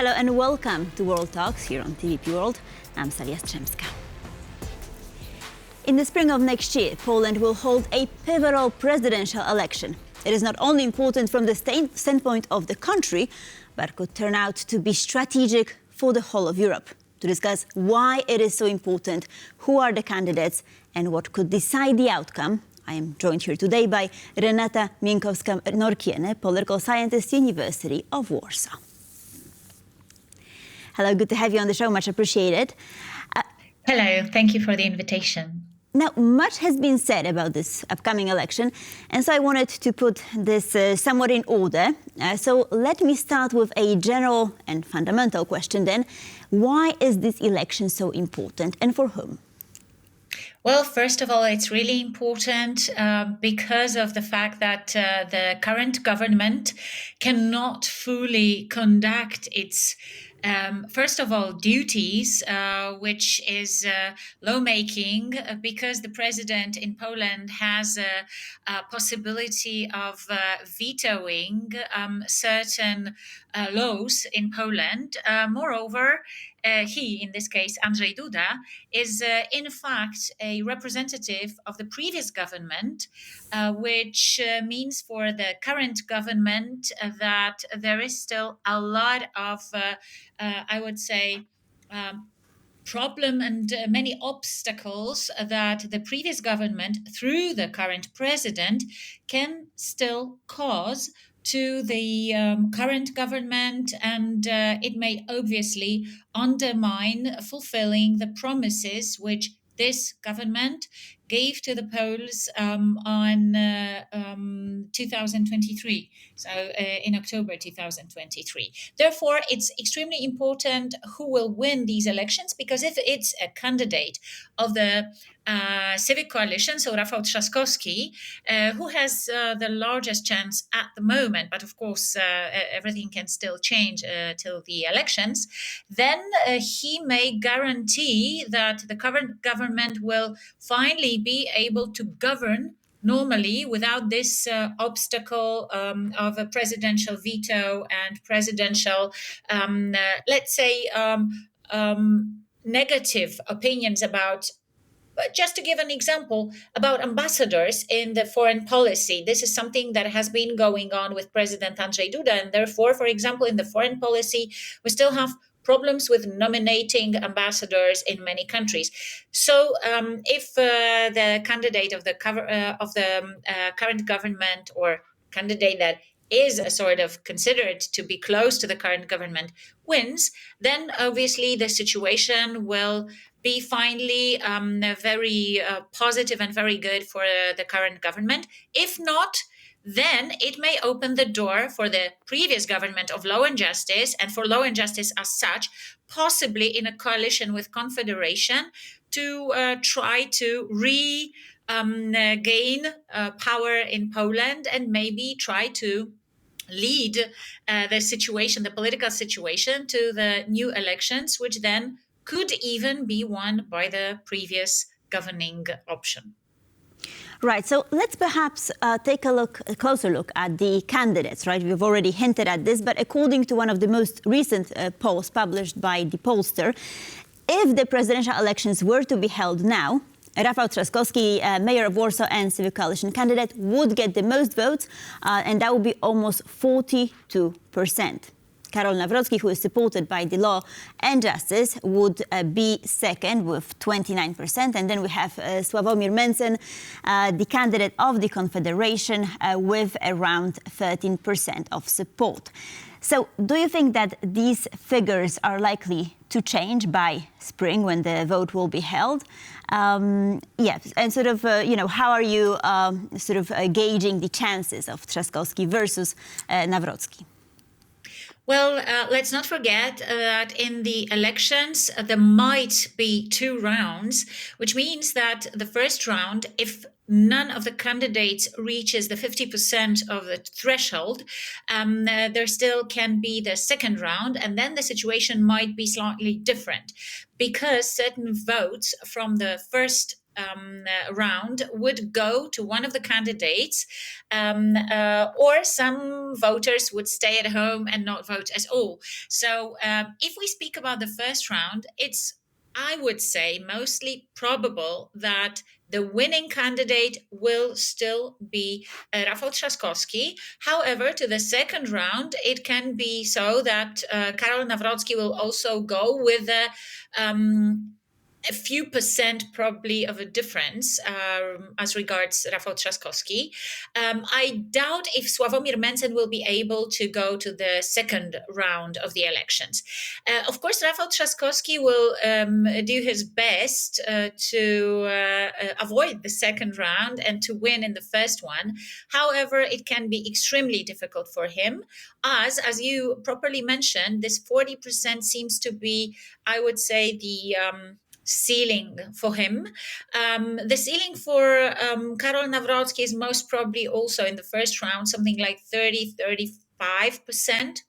Hello and welcome to World Talks here on TVP World. I'm Salia Strzemska. In the spring of next year, Poland will hold a pivotal presidential election. It is not only important from the standpoint of the country, but could turn out to be strategic for the whole of Europe. To discuss why it is so important, who are the candidates, and what could decide the outcome, I am joined here today by Renata Mieńkowska-Norkiene, political scientist, University of Warsaw. Hello, good to have you on the show. Much appreciated. Hello, thank you for the invitation. Now, much has been said about this upcoming election, and so I wanted to put this somewhat in order. So let me start with a general and fundamental question then. Why is this election so important, and for whom? Well, first of all, it's really important because of the fact that the current government cannot fully conduct its first of all, duties, which is lawmaking, because the president in Poland has a possibility of vetoing certain laws in Poland. Moreover, he, in this case, Andrzej Duda, is in fact a representative of the previous government, which means for the current government that there is still a lot of I would say, problem and many obstacles that the previous government, through the current president, can still cause to the current government, and it may obviously undermine fulfilling the promises which this government gave to the Poles on 2023, so in October 2023. Therefore, it's extremely important who will win these elections, because if it's a candidate of the Civic Coalition, so Rafał Trzaskowski, who has the largest chance at the moment, but of course everything can still change till the elections, then he may guarantee that the current government will finally be able to govern normally without this obstacle of a presidential veto and presidential, let's say, negative opinions about. Just to give an example about ambassadors in the foreign policy, this is something that has been going on with President Andrzej Duda, and therefore, for example, in the foreign policy, we still have problems with nominating ambassadors in many countries. So, if the candidate of the current government, or candidate that is a sort of considered to be close to the current government, wins, then obviously the situation will be finally very positive and very good for the current government. If not, then it may open the door for the previous government of Law and Justice, and for Law and Justice as such, possibly in a coalition with Confederation, to try to regain power in Poland, and maybe try to lead the political situation, to the new elections, which then could even be won by the previous governing option. Right, so let's perhaps take a closer look at the candidates, right? We've already hinted at this, but according to one of the most recent polls published by the pollster, if the presidential elections were to be held now, Rafał Trzaskowski, mayor of Warsaw and Civic Coalition candidate, would get the most votes, and that would be almost 42%. Karol Nawrocki, who is supported by the Law and Justice, would be second with 29%. And then we have Sławomir Mencen, the candidate of the Confederation, with around 13% of support. So do you think that these figures are likely to change by spring when the vote will be held? Yes, and sort of, how are you gauging the chances of Trzaskowski versus Nawrocki? Well, let's not forget that in the elections, there might be two rounds, which means that the first round, if none of the candidates reaches the 50% of the threshold, there still can be the second round, and then the situation might be slightly different, because certain votes from the first round would go to one of the candidates, or some voters would stay at home and not vote at all. So if we speak about the first round, it's, I would say, mostly probable that the winning candidate will still be Rafał Trzaskowski. However, to the second round, it can be so that Karol Nawrocki will also go with a few percent probably of a difference as regards Rafał Trzaskowski. I doubt if Sławomir Mencen will be able to go to the second round of the elections. Of course, Rafał Trzaskowski will do his best to avoid the second round and to win in the first one. However, it can be extremely difficult for him, as you properly mentioned, this 40% seems to be, I would say, the ceiling for him. The ceiling for Karol Nawrocki is most probably also in the first round, something like 30-35%.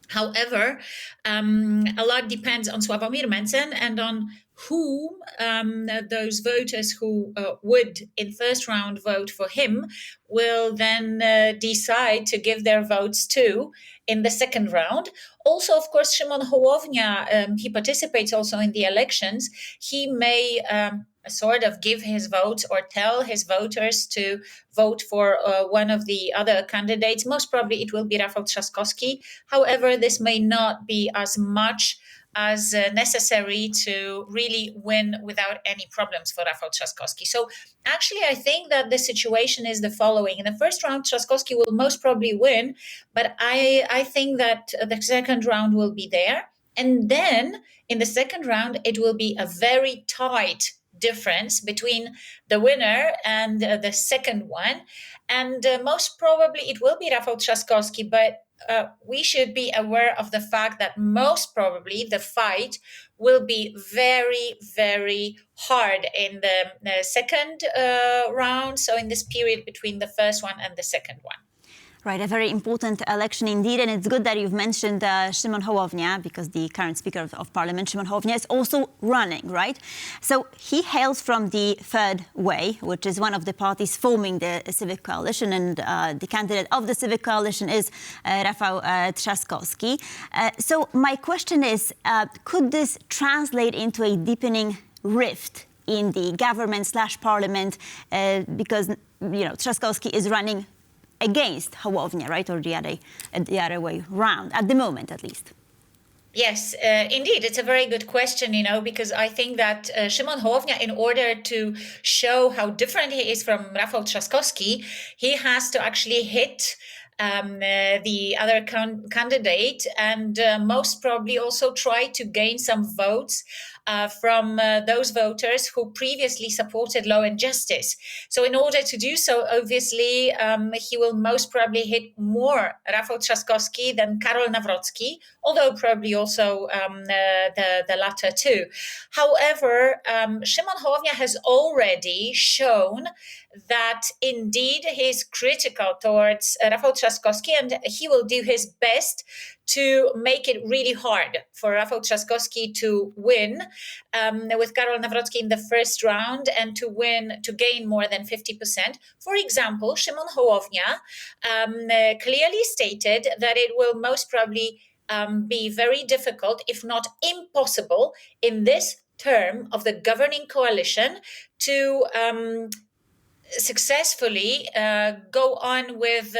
However, a lot depends on Sławomir Mencen and on whom those voters who would in first round vote for him will then decide to give their votes to in the second round. Also, of course, Szymon Hołownia, he participates also in the elections. He may sort of give his votes or tell his voters to vote for one of the other candidates. Most probably it will be Rafał Trzaskowski. However, this may not be as much as necessary to really win without any problems for Rafał Trzaskowski. So actually, I think that the situation is the following. In the first round, Trzaskowski will most probably win, but I think that the second round will be there. And then in the second round, it will be a very tight difference between the winner and the second one. And most probably it will be Rafał Trzaskowski, but we should be aware of the fact that most probably the fight will be very, very hard in the second round. So in this period between the first one and the second one. Right, a very important election indeed, and it's good that you've mentioned Szymon Hołownia, because the current Speaker of Parliament, Szymon Hołownia, is also running, right? So he hails from the Third Way, which is one of the parties forming the Civic Coalition, and the candidate of the Civic Coalition is Rafał Trzaskowski. So my question is, could this translate into a deepening rift in the government/parliament, because, you know, Trzaskowski is running against Hołownia, right, or the other way round, at the moment at least? Yes, indeed, it's a very good question, you know, because I think that Szymon Hołownia, in order to show how different he is from Rafał Trzaskowski, he has to actually hit the other candidate and most probably also try to gain some votes from those voters who previously supported Law and Justice. So in order to do so, obviously, he will most probably hit more Rafał Trzaskowski than Karol Nawrocki, although probably also the latter too. However, Szymon Hołownia has already shown that indeed he is critical towards Rafał Trzaskowski, and he will do his best to make it really hard for Rafał Trzaskowski to win with Karol Nawrocki in the first round and to gain more than 50%. For example, Szymon Hołownia clearly stated that it will most probably be very difficult, if not impossible, in this term of the governing coalition to successfully go on with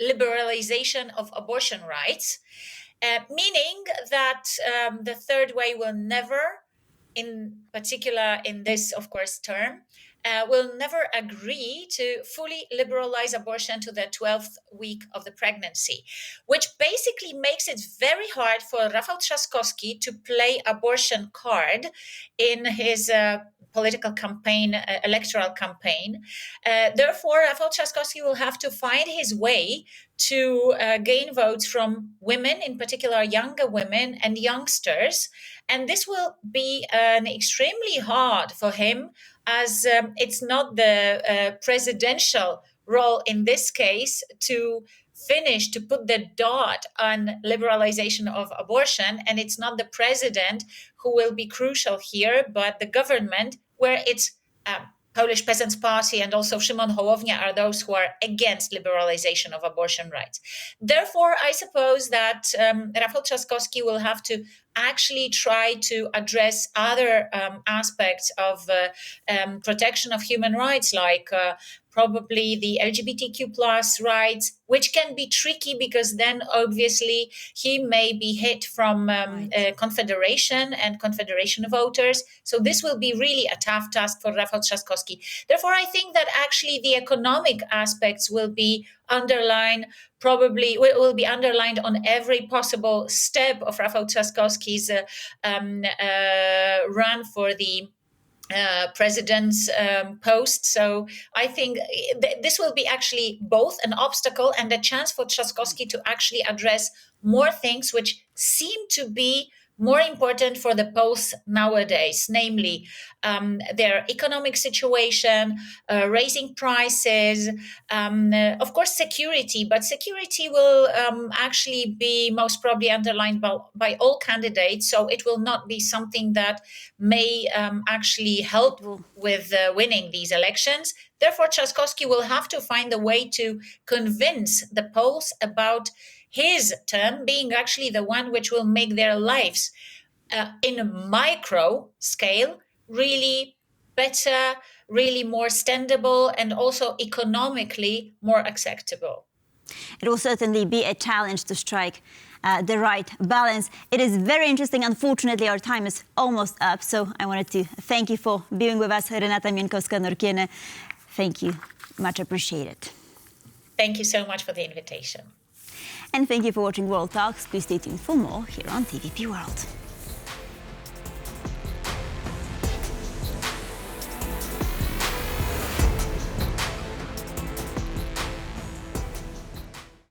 liberalization of abortion rights, meaning that the Third Way will never, in particular in this, of course, term, will never agree to fully liberalize abortion to the 12th week of the pregnancy, which basically makes it very hard for Rafał Trzaskowski to play abortion card in his political campaign, electoral campaign. Therefore, Rafał Trzaskowski will have to find his way to gain votes from women, in particular younger women and youngsters. And this will be extremely hard for him, as it's not the presidential role in this case to put the dot on liberalization of abortion. And it's not the president who will be crucial here, but the government where it's Polish Peasants' Party and also Szymon Hołownia are those who are against liberalization of abortion rights. Therefore, I suppose that Rafał Trzaskowski will have to actually try to address other aspects of protection of human rights, like probably the LGBTQ plus rights, which can be tricky because then obviously he may be hit from Confederation and Confederation voters. So this will be really a tough task for Rafał Trzaskowski. Therefore, I think that actually the economic aspects will be underlined, probably will be underlined on every possible step of Rafał Trzaskowski's run for the president's post. So I think this will be actually both an obstacle and a chance for Trzaskowski to actually address more things which seem to be more important for the Poles nowadays, namely their economic situation, raising prices, of course, security. But security will actually be most probably underlined by all candidates. So it will not be something that may actually help with winning these elections. Therefore, Trzaskowski will have to find a way to convince the Poles about his term being actually the one which will make their lives in a micro scale really better, really more standable, and also economically more acceptable. It will certainly be a challenge to strike the right balance. It is very interesting. Unfortunately, our time is almost up, so I wanted to thank you for being with us, Renata Mieńkowska-Norkiene. Thank you. Much appreciated. Thank you so much for the invitation. And thank you for watching World Talks. Please stay tuned for more here on TVP World.